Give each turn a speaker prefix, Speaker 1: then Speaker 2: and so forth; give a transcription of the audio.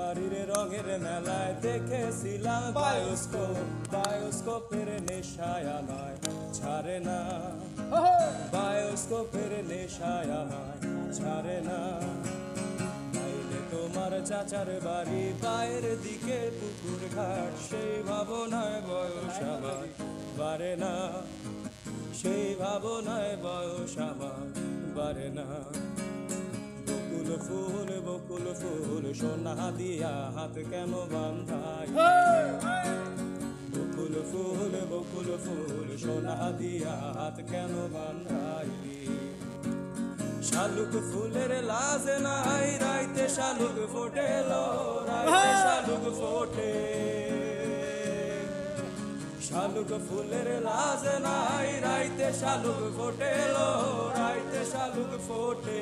Speaker 1: বাড়ির রঙের মেলায় দেখেছিলাম বায়োস্কোপের নেশায় আমায় ছাড়ে না, বায়োস্কোপের নেশায় আমায় ছাড়ে না। বাইরে তোমার চাচার বাড়ি, বাইরের দিকে পুকুর ঘাট, সেই ভাবনায় বয়স আমার বাড়ে না, সেই ভাবনায় বয়স আমার বাড়ে না। বকুল ফুল সোনা দিয়া হাত কেন বান্ধাই, বকুল ফুল সোনা দিয়া হাত কেন বান্ধাই। শালুক ফুলের লাজ নাই, রাইতে শালুক ফোটে লো, রাইতে শালুক ফোটে। শালুক ফুলের লাজ নাই, রাইতে শালুক ফোটে লো, রাইতে শালুক ফোটে।